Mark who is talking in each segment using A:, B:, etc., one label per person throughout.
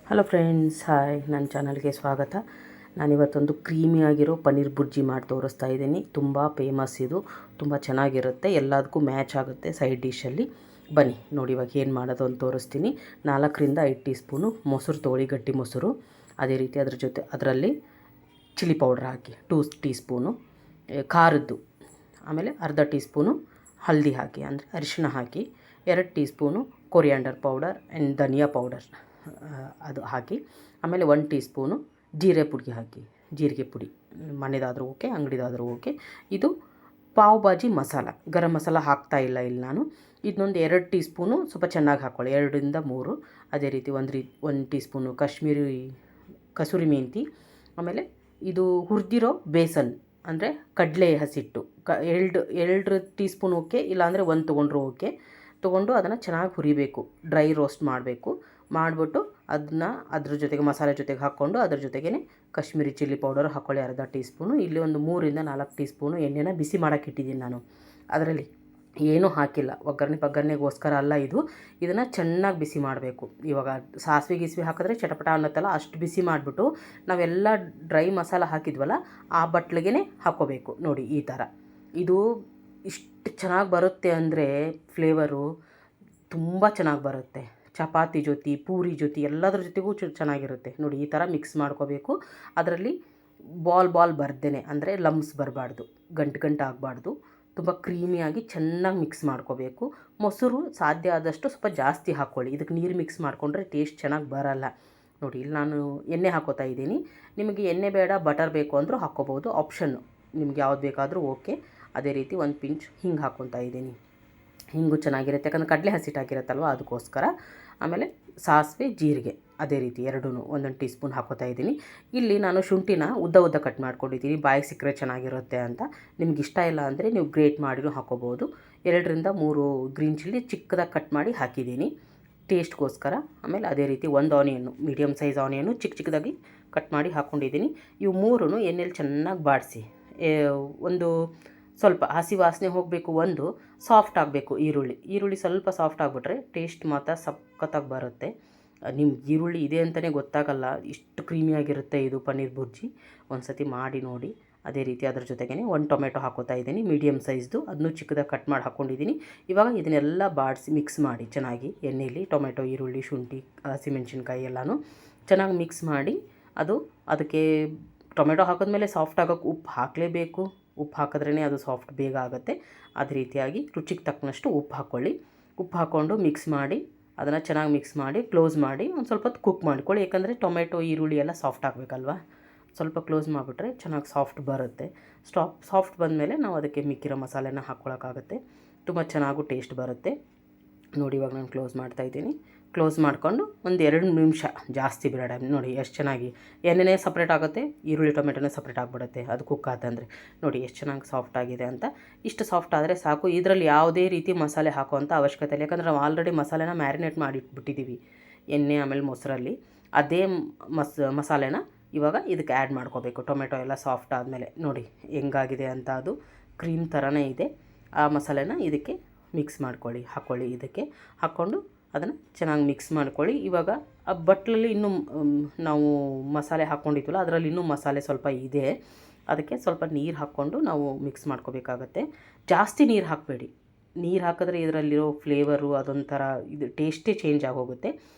A: Hello friends, hi. ನನ್ನ ಚಾನಲ್ಗೆ ಸ್ವಾಗತ. ನಾನಿವತ್ತೊಂದು ಕ್ರೀಮಿಯಾಗಿರೋ ಪನ್ನೀರ್ ಬುರ್ಜಿ ಮಾಡಿ ತೋರಿಸ್ತಾ ಇದ್ದೀನಿ. ತುಂಬ ಫೇಮಸ್ ಇದು, ತುಂಬ ಚೆನ್ನಾಗಿರುತ್ತೆ, ಎಲ್ಲದಕ್ಕೂ ಮ್ಯಾಚ್ ಆಗುತ್ತೆ ಸೈಡ್ ಡಿಶಲ್ಲಿ. ಬನ್ನಿ ನೋಡಿ ಇವಾಗ ಏನು ಮಾಡೋದು ಅಂತ ತೋರಿಸ್ತೀನಿ. 4ರಿಂದ 5 ಟೀ ಸ್ಪೂನು ಮೊಸರು ತೊಗೊಳ್ಳಿ, ಗಟ್ಟಿ ಮೊಸರು. ಅದೇ ರೀತಿ ಅದ್ರ ಜೊತೆ ಅದರಲ್ಲಿ ಚಿಲ್ಲಿ ಪೌಡ್ರ್ ಹಾಕಿ 2 ಟೀ ಸ್ಪೂನು ಖಾರದ್ದು, ಆಮೇಲೆ ಅರ್ಧ ಟೀ ಸ್ಪೂನು ಹಲ್ದಿ ಹಾಕಿ ಅಂದರೆ ಅರಿಶಿಣ ಹಾಕಿ, 2 tea spoon coriander powder and dhaniya powder ಅದು ಹಾಕಿ, ಆಮೇಲೆ 1 ಟೀ ಸ್ಪೂನು ಜೀರಿಗೆ ಪುಡಿ, ಮನೆದಾದರೂ ಓಕೆ, ಅಂಗಡಿದಾದರೂ ಓಕೆ. ಇದು ಪಾವ್ ಭಾಜಿ ಮಸಾಲ, ಗರಂ ಮಸಾಲ ಹಾಕ್ತಾಯಿಲ್ಲ ಇಲ್ಲಿ ನಾನು. ಇದನ್ನೊಂದು 2 ಟೀ ಸ್ಪೂನು ಸ್ವಲ್ಪ ಚೆನ್ನಾಗಿ ಹಾಕ್ಕೊಳ್ಳಿ, 2ರಿಂದ 3. ಅದೇ ರೀತಿ 1 ಟೀ ಸ್ಪೂನು ಕಸೂರಿ ಮೆಂತಿ, ಆಮೇಲೆ ಇದು ಹುರಿದಿರೋ ಬೇಸನ್ ಅಂದರೆ ಕಡಲೆ ಹಸಿಟ್ಟು, 2 ಟೀ ಸ್ಪೂನ್ ಓಕೆ, ಇಲ್ಲಾಂದರೆ 1 ತೊಗೊಂಡ್ರು ಓಕೆ. ತೊಗೊಂಡು ಅದನ್ನು ಚೆನ್ನಾಗಿ ಹುರಿಬೇಕು, ಡ್ರೈ ರೋಸ್ಟ್ ಮಾಡಬೇಕು. ಮಾಡಿಬಿಟ್ಟು ಅದನ್ನ ಅದ್ರ ಜೊತೆಗೆ ಮಸಾಲೆ ಜೊತೆಗೆ ಹಾಕ್ಕೊಂಡು ಅದ್ರ ಜೊತೆಗೇ ಕಾಶ್ಮೀರಿ ಚಿಲ್ಲಿ ಪೌಡರ್ ಹಾಕ್ಕೊಳ್ಳಿ, ಅರ್ಧ ಟೀ ಸ್ಪೂನು. ಇಲ್ಲಿ ಒಂದು 3ರಿಂದ 4 ಟೀ ಸ್ಪೂನು ಎಣ್ಣೆನ ಬಿಸಿ ಮಾಡೋಕ್ಕೆ ಇಟ್ಟಿದ್ದೀನಿ ನಾನು. ಅದರಲ್ಲಿ ಏನೂ ಹಾಕಿಲ್ಲ, ಒಗ್ಗರಣೆಗೋಸ್ಕರ ಅಲ್ಲ ಇದು. ಇದನ್ನು ಚೆನ್ನಾಗಿ ಬಿಸಿ ಮಾಡಬೇಕು. ಇವಾಗ ಸಾಸಿವೆ ಹಾಕಿದ್ರೆ ಚಟಪಟ ಅನ್ನತ್ತಲ್ಲ, ಅಷ್ಟು ಬಿಸಿ ಮಾಡಿಬಿಟ್ಟು ನಾವೆಲ್ಲ ಡ್ರೈ ಮಸಾಲ ಹಾಕಿದ್ವಲ್ಲ ಆ ಬಟ್ಲಿಗೆ ಹಾಕ್ಕೋಬೇಕು. ನೋಡಿ ಈ ಥರ. ಇದು ಇಷ್ಟು ಚೆನ್ನಾಗಿ ಬರುತ್ತೆ ಅಂದರೆ ಫ್ಲೇವರು ತುಂಬ ಚೆನ್ನಾಗಿ ಬರುತ್ತೆ. ಚಪಾತಿ ಜೊತೆ, ಪೂರಿ ಜೊತೆ, ಎಲ್ಲದ್ರ ಜೊತೆಗೂ ಚೆನ್ನಾಗಿರುತ್ತೆ. ನೋಡಿ ಈ ಥರ ಮಿಕ್ಸ್ ಮಾಡ್ಕೋಬೇಕು. ಅದರಲ್ಲಿ ಬಾಲ್ ಬರ್ದೇನೆ, ಅಂದರೆ ಲಮ್ಸ್ ಬರಬಾರ್ದು, ಗಂಟು ಆಗಬಾರ್ದು. ತುಂಬ ಕ್ರೀಮಿಯಾಗಿ ಚೆನ್ನಾಗಿ ಮಿಕ್ಸ್ ಮಾಡ್ಕೋಬೇಕು. ಮೊಸರು ಸಾಧ್ಯ ಆದಷ್ಟು ಸ್ವಲ್ಪ ಜಾಸ್ತಿ ಹಾಕ್ಕೊಳ್ಳಿ, ಇದಕ್ಕೆ ನೀರು ಮಿಕ್ಸ್ ಮಾಡಿಕೊಂಡ್ರೆ ಟೇಸ್ಟ್ ಚೆನ್ನಾಗಿ ಬರಲ್ಲ. ನೋಡಿ ಇಲ್ಲಿ ನಾನು ಎಣ್ಣೆ ಹಾಕೋತಾ ಇದ್ದೀನಿ. ನಿಮಗೆ ಎಣ್ಣೆ ಬೇಡ, ಬಟರ್ ಬೇಕು ಅಂದರೂ ಹಾಕ್ಕೋಬೋದು, ಆಪ್ಷನ್ನು, ನಿಮ್ಗೆ ಯಾವ್ದು ಬೇಕಾದರೂ ಓಕೆ. ಅದೇ ರೀತಿ 1 ಪಿಂಚ್ ಹಿಂಗೆ ಹಾಕ್ಕೊತಾ ಇದ್ದೀನಿ. ಹಿಂಗೂ ಚೆನ್ನಾಗಿರುತ್ತೆ, ಯಾಕಂದರೆ ಕಡಲೆ ಹಸಿಟ್ಟು ಹಾಕಿರುತ್ತಲ್ವ ಅದಕ್ಕೋಸ್ಕರ. ಆಮೇಲೆ ಸಾಸಿವೆ, ಜೀರಿಗೆ ಅದೇ ರೀತಿ ಎರಡೂ 1 ಟೀ ಸ್ಪೂನ್ ಹಾಕೋತಾ ಇದ್ದೀನಿ. ಇಲ್ಲಿ ನಾನು ಶುಂಠಿನ ಉದ್ದ ಕಟ್ ಮಾಡ್ಕೊಂಡಿದ್ದೀನಿ, ಬಾಯಿಗೆ ಸಿಕ್ಕರೆ ಚೆನ್ನಾಗಿರುತ್ತೆ ಅಂತ. ನಿಮ್ಗೆ ಇಷ್ಟ ಇಲ್ಲ ಅಂದರೆ ನೀವು ಗ್ರೇಟ್ ಮಾಡಿನೂ ಹಾಕೋಬೋದು. 2ರಿಂದ 3 ಗ್ರೀನ್ ಚಿಲ್ಲಿ ಚಿಕ್ಕದಾಗಿ ಕಟ್ ಮಾಡಿ ಹಾಕಿದ್ದೀನಿ ಟೇಸ್ಟ್ಗೋಸ್ಕರ. ಆಮೇಲೆ ಅದೇ ರೀತಿ 1 ಆನಿಯನ್ನು, ಮೀಡಿಯಮ್ ಸೈಜ್ ಆನಿಯನ್ನು ಚಿಕ್ಕದಾಗಿ ಕಟ್ ಮಾಡಿ ಹಾಕ್ಕೊಂಡಿದ್ದೀನಿ. ಇವು 3 ಎಣ್ಣೆಲಿ ಚೆನ್ನಾಗಿ ಬಾಡಿಸಿ, ಒಂದು ಸ್ವಲ್ಪ ಹಸಿ ವಾಸನೆ ಹೋಗಬೇಕು, ಒಂದು ಸಾಫ್ಟ್ ಆಗಬೇಕು. ಈರುಳ್ಳಿ ಸ್ವಲ್ಪ ಸಾಫ್ಟ್ ಆಗಿಬಿಟ್ರೆ ಟೇಸ್ಟ್ ಮಾತ್ರ ಸಖತ್ತಾಗಿ ಬರುತ್ತೆ. ನಿಮ್ಗೆ ಈರುಳ್ಳಿ ಇದೆ ಅಂತಲೇ ಗೊತ್ತಾಗಲ್ಲ, ಇಷ್ಟು ಕ್ರೀಮಿಯಾಗಿರುತ್ತೆ ಇದು ಪನ್ನೀರ್ ಬುರ್ಜಿ. ಒಂದು ಸತಿ ಮಾಡಿ ನೋಡಿ. ಅದೇ ರೀತಿ ಅದ್ರ ಜೊತೆಗೇ 1 ಟೊಮೆಟೊ ಹಾಕೋತಾ ಇದ್ದೀನಿ, ಮೀಡಿಯಮ್ ಸೈಜ್ದು, ಅದನ್ನು ಚಿಕ್ಕದಾಗಿ ಕಟ್ ಮಾಡಿ ಹಾಕ್ಕೊಂಡಿದ್ದೀನಿ. ಇವಾಗ ಇದನ್ನೆಲ್ಲ ಬಾಡಿಸಿ ಮಿಕ್ಸ್ ಮಾಡಿ ಚೆನ್ನಾಗಿ ಎಣ್ಣೆಯಲ್ಲಿ, ಟೊಮೆಟೊ, ಈರುಳ್ಳಿ, ಶುಂಠಿ, ಹಸಿಮೆಣ್ಸಿನ್ಕಾಯಿ ಎಲ್ಲನೂ ಚೆನ್ನಾಗಿ ಮಿಕ್ಸ್ ಮಾಡಿ, ಅದಕ್ಕೆ ಟೊಮೆಟೊ ಹಾಕಿದ್ಮೇಲೆ ಸಾಫ್ಟ್ ಆಗೋಕ್ಕೆ ಉಪ್ಪು ಹಾಕಲೇಬೇಕು. ಉಪ್ಪು ಹಾಕಿದ್ರೇ ಅದು ಸಾಫ್ಟ್ ಬೇಗ ಆಗುತ್ತೆ. ಅದೇ ರೀತಿಯಾಗಿ ರುಚಿಗೆ ತಕ್ಕನಷ್ಟು ಉಪ್ಪು ಹಾಕ್ಕೊಳ್ಳಿ. ಉಪ್ಪು ಹಾಕ್ಕೊಂಡು ಮಿಕ್ಸ್ ಮಾಡಿ, ಅದನ್ನು ಚೆನ್ನಾಗಿ ಮಿಕ್ಸ್ ಮಾಡಿ ಕ್ಲೋಸ್ ಮಾಡಿ ಒಂದು ಸ್ವಲ್ಪ ಹೊತ್ತು ಕುಕ್ ಮಾಡ್ಕೊಳ್ಳಿ. ಯಾಕಂದರೆ ಟೊಮೆಟೊ, ಈರುಳ್ಳಿ ಎಲ್ಲ ಸಾಫ್ಟ್ ಆಗಬೇಕಲ್ವ. ಸ್ವಲ್ಪ ಕ್ಲೋಸ್ ಮಾಡಿಬಿಟ್ರೆ ಚೆನ್ನಾಗಿ ಸಾಫ್ಟ್ ಬರುತ್ತೆ. ಸಾಫ್ಟ್ ಬಂದಮೇಲೆ ನಾವು ಅದಕ್ಕೆ ಮಿಕ್ಕಿರೋ ಮಸಾಲೆನ ಹಾಕ್ಕೊಳ್ಳೋಕ್ಕಾಗುತ್ತೆ, ತುಂಬ ಚೆನ್ನಾಗೂ ಟೇಸ್ಟ್ ಬರುತ್ತೆ. ನೋಡಿ ಇವಾಗ ನಾನು ಕ್ಲೋಸ್ ಮಾಡ್ತಾಯಿದ್ದೀನಿ. ಕ್ಲೋಸ್ ಮಾಡಿಕೊಂಡು ಒಂದು 2 ನಿಮಿಷ, ಜಾಸ್ತಿ ಬೇಡ. ನೋಡಿ ಎಷ್ಟು ಚೆನ್ನಾಗಿ ಎಣ್ಣೆನೇ ಸಪ್ರೇಟ್ ಆಗುತ್ತೆ, ಈರುಳ್ಳಿ ಟೊಮೆಟೊನೇ ಸಪ್ರೇಟ್ ಆಗಿಬಿಡುತ್ತೆ ಅದು ಕುಕ್ ಆತಂದರೆ. ನೋಡಿ ಎಷ್ಟು ಚೆನ್ನಾಗಿ ಸಾಫ್ಟ್ ಆಗಿದೆ ಅಂತ. ಇಷ್ಟು ಸಾಫ್ಟ್ ಆದರೆ ಸಾಕು. ಇದರಲ್ಲಿ ಯಾವುದೇ ರೀತಿ ಮಸಾಲೆ ಹಾಕುವಂಥ ಅವಶ್ಯಕತೆ ಇಲ್ಲ, ಯಾಕಂದರೆ ನಾವು ಆಲ್ರೆಡಿ ಮಸಾಲೆನ ಮ್ಯಾರಿನೇಟ್ ಮಾಡಿ ಇಟ್ಬಿಟ್ಟಿದ್ದೀವಿ ಎಣ್ಣೆ ಆಮೇಲೆ ಮೊಸರಲ್ಲಿ. ಅದೇ ಮಸಾಲೆನ ಇವಾಗ ಇದಕ್ಕೆ ಆ್ಯಡ್ ಮಾಡ್ಕೋಬೇಕು. ಟೊಮೆಟೊ ಎಲ್ಲ ಸಾಫ್ಟ್ ಆದಮೇಲೆ ನೋಡಿ ಹೆಂಗಾಗಿದೆ ಅಂತ, ಅದು ಕ್ರೀಮ್ ಥರನೇ ಇದೆ. ಆ ಮಸಾಲೆನ ಇದಕ್ಕೆ ಮಿಕ್ಸ್ ಹಾಕ್ಕೊಳ್ಳಿ. ಇದಕ್ಕೆ ಹಾಕ್ಕೊಂಡು ಅದನ್ನು ಚೆನ್ನಾಗಿ ಮಿಕ್ಸ್ ಮಾಡ್ಕೊಳ್ಳಿ. ಇವಾಗ ಆ ಬಟ್ಲಲ್ಲಿ ಇನ್ನೂ ನಾವು ಮಸಾಲೆ ಹಾಕ್ಕೊಂಡಿದ್ವಲ್ಲ, ಅದರಲ್ಲಿ ಇನ್ನೂ ಮಸಾಲೆ ಸ್ವಲ್ಪ ಇದೆ. ಅದಕ್ಕೆ ಸ್ವಲ್ಪ ನೀರು ಹಾಕ್ಕೊಂಡು ನಾವು ಮಿಕ್ಸ್ ಮಾಡ್ಕೋಬೇಕಾಗತ್ತೆ. ಜಾಸ್ತಿ ನೀರು ಹಾಕಬೇಡಿ, ನೀರು ಹಾಕಿದ್ರೆ ಇದರಲ್ಲಿರೋ ಫ್ಲೇವರು ಅದೊಂಥರ ಇದು ಟೇಸ್ಟೇ ಚೇಂಜ್ ಆಗೋಗುತ್ತೆ.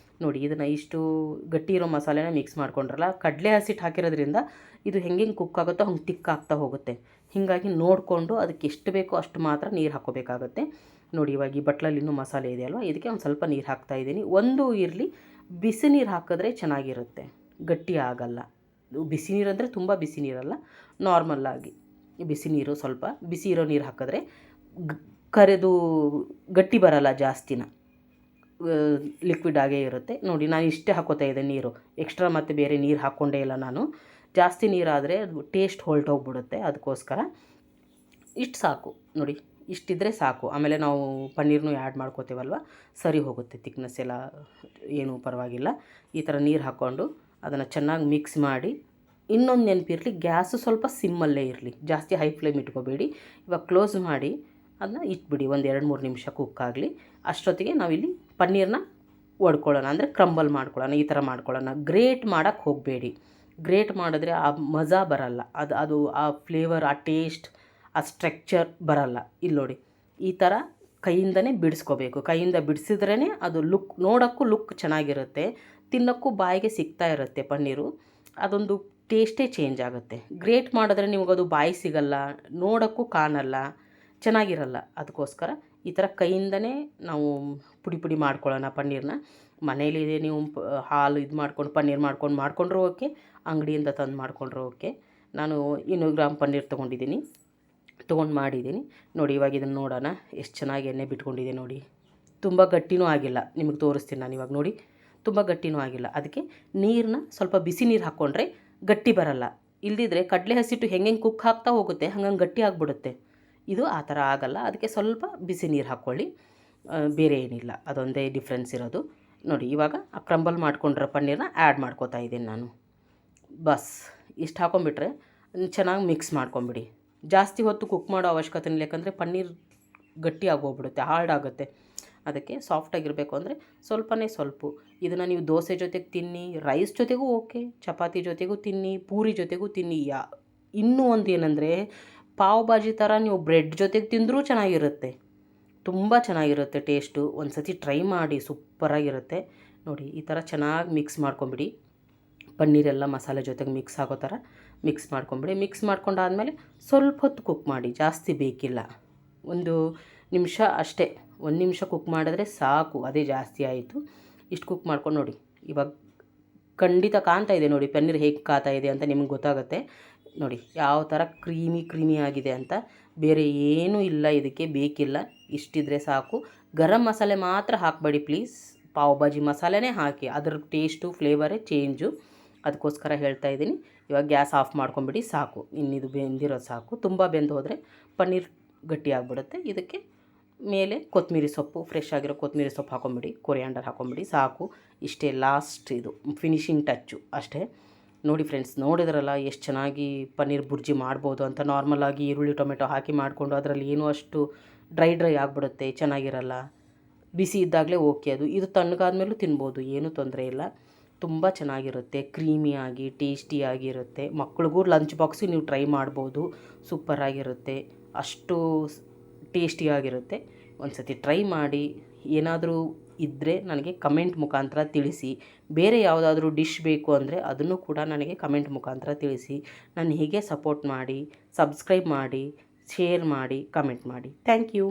A: ನೋಡಿ ಇದನ್ನು ಇಷ್ಟು ಗಟ್ಟಿ ಇರೋ ಮಸಾಲೆನ ಮಿಕ್ಸ್ ಮಾಡ್ಕೊಂಡ್ರಲ್ಲ, ಕಡಲೆ ಹಸಿಟ್ಟು ಹಾಕಿರೋದ್ರಿಂದ ಇದು ಹೆಂಗೆ ಕುಕ್ ಆಗುತ್ತೋ ಹಂಗೆ ತಿಕ್ಕಾಗ್ತಾ ಹೋಗುತ್ತೆ. ಹೀಗಾಗಿ ನೋಡಿಕೊಂಡು ಅದಕ್ಕೆ ಎಷ್ಟು ಬೇಕೋ ಅಷ್ಟು ಮಾತ್ರ ನೀರು ಹಾಕ್ಕೋಬೇಕಾಗತ್ತೆ. ನೋಡಿ ಇವಾಗ ಈ ಬಟ್ಲಲ್ಲಿ ಇನ್ನೂ ಮಸಾಲೆ ಇದೆಯಲ್ವ, ಇದಕ್ಕೆ ಒಂದು ಸ್ವಲ್ಪ ನೀರು ಹಾಕ್ತಾಯಿದ್ದೀನಿ. ಒಂದು ಇರಲಿ, ಬಿಸಿ ನೀರು ಹಾಕಿದ್ರೆ ಚೆನ್ನಾಗಿರುತ್ತೆ, ಗಟ್ಟಿ ಆಗಲ್ಲ. ಬಿಸಿ ನೀರು ಅಂದರೆ ತುಂಬ ಬಿಸಿ ನೀರಲ್ಲ, ನಾರ್ಮಲ್ಲಾಗಿ ಬಿಸಿ ನೀರು, ಸ್ವಲ್ಪ ಬಿಸಿ ಇರೋ ನೀರು ಹಾಕಿದ್ರೆ ಕರೆದು ಗಟ್ಟಿ ಬರಲ್ಲ, ಜಾಸ್ತಿನ ಲಿಕ್ವಿಡ್ ಆಗೇ ಇರುತ್ತೆ. ನೋಡಿ ನಾನು ಇಷ್ಟೇ ಹಾಕೋತಾ ಇದ್ದೆ ನೀರು, ಎಕ್ಸ್ಟ್ರಾ ಮತ್ತು ಬೇರೆ ನೀರು ಹಾಕ್ಕೊಂಡೇ ಇಲ್ಲ ನಾನು. ಜಾಸ್ತಿ ನೀರಾದರೆ ಅದು ಟೇಸ್ಟ್ ಹೊರಟೋಗ್ಬಿಡುತ್ತೆ, ಅದಕ್ಕೋಸ್ಕರ ಇಷ್ಟು ಸಾಕು. ನೋಡಿ ಇಷ್ಟಿದ್ರೆ ಸಾಕು. ಆಮೇಲೆ ನಾವು ಪನ್ನೀರ್ನೂ ಆ್ಯಡ್ ಮಾಡ್ಕೋತೀವಲ್ವ, ಸರಿ ಹೋಗುತ್ತೆ. ತಿಕ್ನೆಸ್ ಎಲ್ಲ ಏನೂ ಪರವಾಗಿಲ್ಲ. ಈ ಥರ ನೀರು ಹಾಕ್ಕೊಂಡು ಅದನ್ನು ಚೆನ್ನಾಗಿ ಮಿಕ್ಸ್ ಮಾಡಿ. ಇನ್ನೊಂದು ನೆನಪಿರಲಿ, ಗ್ಯಾಸು ಸ್ವಲ್ಪ ಸಿಮ್ಮಲ್ಲೇ ಇರಲಿ, ಜಾಸ್ತಿ ಹೈ ಫ್ಲೇಮ್ ಇಟ್ಕೋಬೇಡಿ. ಇವಾಗ ಕ್ಲೋಸ್ ಮಾಡಿ ಅದನ್ನ ಇಟ್ಬಿಡಿ, ಒಂದು 2-3 ನಿಮಿಷ ಕುಕ್ ಆಗಲಿ. ಅಷ್ಟೊತ್ತಿಗೆ ನಾವಿಲ್ಲಿ ಪನ್ನೀರನ್ನ ಒಡ್ಕೊಳ್ಳೋಣ, ಅಂದರೆ ಕ್ರಂಬಲ್ ಮಾಡ್ಕೊಳ್ಳೋಣ, ಈ ಥರ ಮಾಡ್ಕೊಳ್ಳೋಣ. ಗ್ರೇಟ್ ಮಾಡೋಕ್ಕೆ ಹೋಗಬೇಡಿ. ಗ್ರೇಟ್ ಮಾಡಿದ್ರೆ ಆ ಮಜಾ ಬರಲ್ಲ, ಅದು ಆ ಫ್ಲೇವರ್, ಆ ಟೇಸ್ಟ್, ಆ ಸ್ಟ್ರಕ್ಚರ್ ಬರಲ್ಲ. ಇಲ್ಲಿ ನೋಡಿ, ಈ ಥರ ಕೈಯಿಂದನೇ ಬಿಡಿಸ್ಕೋಬೇಕು. ಕೈಯಿಂದ ಬಿಡಿಸಿದ್ರೇ ಅದು ನೋಡೋಕ್ಕೂ ಲುಕ್ ಚೆನ್ನಾಗಿರುತ್ತೆ, ತಿನ್ನೋಕ್ಕೂ ಬಾಯಿಗೆ ಸಿಗ್ತಾ ಇರುತ್ತೆ ಪನ್ನೀರು. ಅದೊಂದು ಟೇಸ್ಟೇ ಚೇಂಜ್ ಆಗುತ್ತೆ. ಗ್ರೇಟ್ ಮಾಡಿದ್ರೆ ನಿಮಗದು ಬಾಯಿ ಸಿಗಲ್ಲ, ನೋಡೋಕ್ಕೂ ಕಾಣಲ್ಲ, ಚೆನ್ನಾಗಿರಲ್ಲ. ಅದಕ್ಕೋಸ್ಕರ ಈ ಥರ ಕೈಯಿಂದನೇ ನಾವು ಪುಡಿ ಮಾಡ್ಕೊಳ್ಳೋಣ ಪನ್ನೀರನ್ನ. ಮನೇಲಿದೆ ನೀವು ಹಾಲು ಇದು ಮಾಡ್ಕೊಂಡು ಪನ್ನೀರ್ ಮಾಡ್ಕೊಂಡ್ರೂ ಓಕೆ, ಅಂಗಡಿಯಿಂದ ತಂದು ಮಾಡ್ಕೊಂಡ್ರೂ ಓಕೆ. ನಾನು 200 ಗ್ರಾಮ್ ಪನ್ನೀರ್ ತೊಗೊಂಡು ಮಾಡಿದ್ದೀನಿ ನೋಡಿ. ಇವಾಗ ಇದನ್ನು ನೋಡೋಣ, ಎಷ್ಟು ಚೆನ್ನಾಗಿ ಎಣ್ಣೆ ಬಿಟ್ಕೊಂಡಿದೆ ನೋಡಿ. ತುಂಬ ಗಟ್ಟಿನೂ ಆಗಿಲ್ಲ, ನಿಮಗೆ ತೋರಿಸ್ತೀನಿ ನಾನು ಇವಾಗ ನೋಡಿ. ತುಂಬ ಗಟ್ಟಿನೂ ಆಗಿಲ್ಲ. ಅದಕ್ಕೆ ನೀರನ್ನ ಸ್ವಲ್ಪ ಬಿಸಿ ನೀರು ಹಾಕ್ಕೊಂಡ್ರೆ ಗಟ್ಟಿ ಬರಲ್ಲ. ಇಲ್ದಿದ್ರೆ ಕಡಲೆ ಹಸಿಟ್ಟು ಹೆಂಗೆ ಕುಕ್ ಹಾಕ್ತಾ ಹೋಗುತ್ತೆ ಹಂಗಂಗೆ ಗಟ್ಟಿ ಆಗಿಬಿಡುತ್ತೆ. ಇದು ಆ ಥರ ಆಗಲ್ಲ. ಅದಕ್ಕೆ ಸ್ವಲ್ಪ ಬಿಸಿ ನೀರು ಹಾಕ್ಕೊಳ್ಳಿ, ಬೇರೆ ಏನಿಲ್ಲ, ಅದೊಂದೇ ಡಿಫ್ರೆನ್ಸ್ ಇರೋದು. ನೋಡಿ ಇವಾಗ ಆ ಕ್ರಂಬಲ್ ಮಾಡ್ಕೊಂಡಿರೋ ಪನ್ನೀರನ್ನ ಆ್ಯಡ್ ಮಾಡ್ಕೋತಾ ಇದ್ದೀನಿ ನಾನು. ಬಸ್ ಇಷ್ಟು ಹಾಕೊಂಡ್ಬಿಟ್ರೆ ಚೆನ್ನಾಗಿ ಮಿಕ್ಸ್ ಮಾಡ್ಕೊಂಬಿಡಿ. ಜಾಸ್ತಿ ಹೊತ್ತು ಕುಕ್ ಮಾಡೋ ಅವಶ್ಯಕತೆ ಇಲ್ಲ, ಯಾಕಂದರೆ ಪನ್ನೀರ್ ಗಟ್ಟಿ ಆಗೋಗ್ಬಿಡುತ್ತೆ, ಹಾರ್ಡ್ ಆಗುತ್ತೆ. ಅದಕ್ಕೆ ಸಾಫ್ಟಾಗಿರಬೇಕು ಅಂದರೆ ಸ್ವಲ್ಪ ಇದನ್ನು ನೀವು ದೋಸೆ ಜೊತೆಗೆ ತಿನ್ನಿ, ರೈಸ್ ಜೊತೆಗೂ ಓಕೆ, ಚಪಾತಿ ಜೊತೆಗೂ ತಿನ್ನಿ, ಪೂರಿ ಜೊತೆಗೂ ತಿನ್ನಿ. ಇನ್ನೂ ಒಂದು ಏನಂದರೆ, ಪಾವ್ ಭಾಜಿ ಥರ ನೀವು ಬ್ರೆಡ್ ಜೊತೆಗೆ ತಿಂದರೂ ಚೆನ್ನಾಗಿರುತ್ತೆ, ತುಂಬ ಚೆನ್ನಾಗಿರುತ್ತೆ ಟೇಸ್ಟು. ಒಂದು ಸತಿ ಟ್ರೈ ಮಾಡಿ, ಸೂಪರಾಗಿರುತ್ತೆ. ನೋಡಿ ಈ ಥರ ಚೆನ್ನಾಗಿ ಮಿಕ್ಸ್ ಮಾಡ್ಕೊಂಬಿಡಿ. ಪನ್ನೀರೆಲ್ಲ ಮಸಾಲೆ ಜೊತೆಗೆ ಮಿಕ್ಸ್ ಆಗೋ ಥರ ಮಿಕ್ಸ್ ಮಾಡ್ಕೊಂಬಿಡಿ. ಮಿಕ್ಸ್ ಮಾಡ್ಕೊಂಡಾದಮೇಲೆ ಸ್ವಲ್ಪ ಹೊತ್ತು ಕುಕ್ ಮಾಡಿ, ಜಾಸ್ತಿ ಬೇಕಿಲ್ಲ, 1 ನಿಮಿಷ ಅಷ್ಟೇ. 1 ನಿಮಿಷ ಕುಕ್ ಮಾಡಿದ್ರೆ ಸಾಕು, ಅದೇ ಜಾಸ್ತಿ ಆಯಿತು. ಇಷ್ಟು ಕುಕ್ ಮಾಡ್ಕೊಂಡು ನೋಡಿ, ಇವಾಗ ಖಂಡಿತ ಕಾಣ್ತಾ ಇದೆ ನೋಡಿ ಪನ್ನೀರ್ ಹೇಗೆ ಕಾತಾ ಇದೆ ಅಂತ ನಿಮ್ಗೆ ಗೊತ್ತಾಗುತ್ತೆ. ನೋಡಿ ಯಾವ ಥರ ಕ್ರೀಮಿ ಆಗಿದೆ ಅಂತ. ಬೇರೆ ಏನೂ ಇಲ್ಲ, ಇದಕ್ಕೆ ಬೇಕಿಲ್ಲ, ಇಷ್ಟಿದ್ರೆ ಸಾಕು. ಗರಂ ಮಸಾಲೆ ಮಾತ್ರ ಹಾಕಬೇಡಿ ಪ್ಲೀಸ್, ಪಾವ್ ಭಾಜಿ ಮಸಾಲೆನೇ ಹಾಕಿ, ಅದರ ಟೇಸ್ಟು ಫ್ಲೇವರೇ ಚೇಂಜು. ಅದಕ್ಕೋಸ್ಕರ ಹೇಳ್ತಾ ಇದ್ದೀನಿ. ಇವಾಗ ಗ್ಯಾಸ್ ಆಫ್ ಮಾಡ್ಕೊಂಬಿಡಿ, ಸಾಕು. ಇನ್ನಿದು ಬೆಂದಿರೋದು ಸಾಕು. ತುಂಬ ಬೆಂದು ಹೋದರೆ ಪನ್ನೀರ್ ಗಟ್ಟಿ ಆಗಿಬಿಡುತ್ತೆ. ಇದಕ್ಕೆ ಮೇಲೆ ಕೊತ್ತಂಬರಿ ಸೊಪ್ಪು, ಫ್ರೆಶ್ ಆಗಿರೋ ಕೊತ್ತಂಬರಿ ಸೊಪ್ಪು ಹಾಕೊಂಬಿಡಿ, ಕೊರಿಯಾಂಡರ್ ಹಾಕೊಂಬಿಡಿ, ಸಾಕು. ಇಷ್ಟೇ ಲಾಸ್ಟ್, ಇದು ಫಿನಿಶಿಂಗ್ ಟಚ್ಚು ಅಷ್ಟೇ. ನೋಡಿ ಫ್ರೆಂಡ್ಸ್, ನೋಡಿದ್ರಲ್ಲ ಎಷ್ಟು ಚೆನ್ನಾಗಿ ಪನ್ನೀರ್ ಬುರ್ಜಿ ಮಾಡ್ಬೋದು ಅಂತ. ನಾರ್ಮಲಾಗಿ ಈರುಳ್ಳಿ ಟೊಮೆಟೊ ಹಾಕಿ ಮಾಡಿಕೊಂಡು ಅದರಲ್ಲಿ ಏನೂ ಅಷ್ಟು ಡ್ರೈ ಆಗಿಬಿಡುತ್ತೆ, ಚೆನ್ನಾಗಿರಲ್ಲ. ಬಿಸಿ ಇದ್ದಾಗಲೇ ಓಕೆ ಅದು. ಇದು ತಣ್ಣಗಾದ್ಮೇಲೂ ತಿನ್ಬೋದು, ಏನೂ ತೊಂದರೆ ಇಲ್ಲ. ತುಂಬ ಚೆನ್ನಾಗಿರುತ್ತೆ, ಕ್ರೀಮಿಯಾಗಿ ಟೇಸ್ಟಿಯಾಗಿರುತ್ತೆ. ಮಕ್ಳಿಗೂ ಲಂಚ್ ಬಾಕ್ಸಿಗೆ ನೀವು ಟ್ರೈ ಮಾಡ್ಬೋದು, ಸೂಪರಾಗಿರುತ್ತೆ, ಅಷ್ಟು ಟೇಸ್ಟಿಯಾಗಿರುತ್ತೆ. ಒಂದು ಸತಿ ಟ್ರೈ ಮಾಡಿ. ಏನಾದರೂ ಇದ್ದರೆ ನನಗೆ ಕಮೆಂಟ್ ಮುಖಾಂತರ ತಿಳಿಸಿ. ಬೇರೆ ಯಾವುದಾದ್ರೂ ಡಿಶ್ ಬೇಕು ಅಂದರೆ ಅದನ್ನು ಕೂಡ ನನಗೆ ಕಮೆಂಟ್ ಮುಖಾಂತರ ತಿಳಿಸಿ. ನಾನು ಹೀಗೆ ಸಪೋರ್ಟ್ ಮಾಡಿ, ಸಬ್ಸ್ಕ್ರೈಬ್ ಮಾಡಿ, ಶೇರ್ ಮಾಡಿ, ಕಮೆಂಟ್ ಮಾಡಿ. Thank you.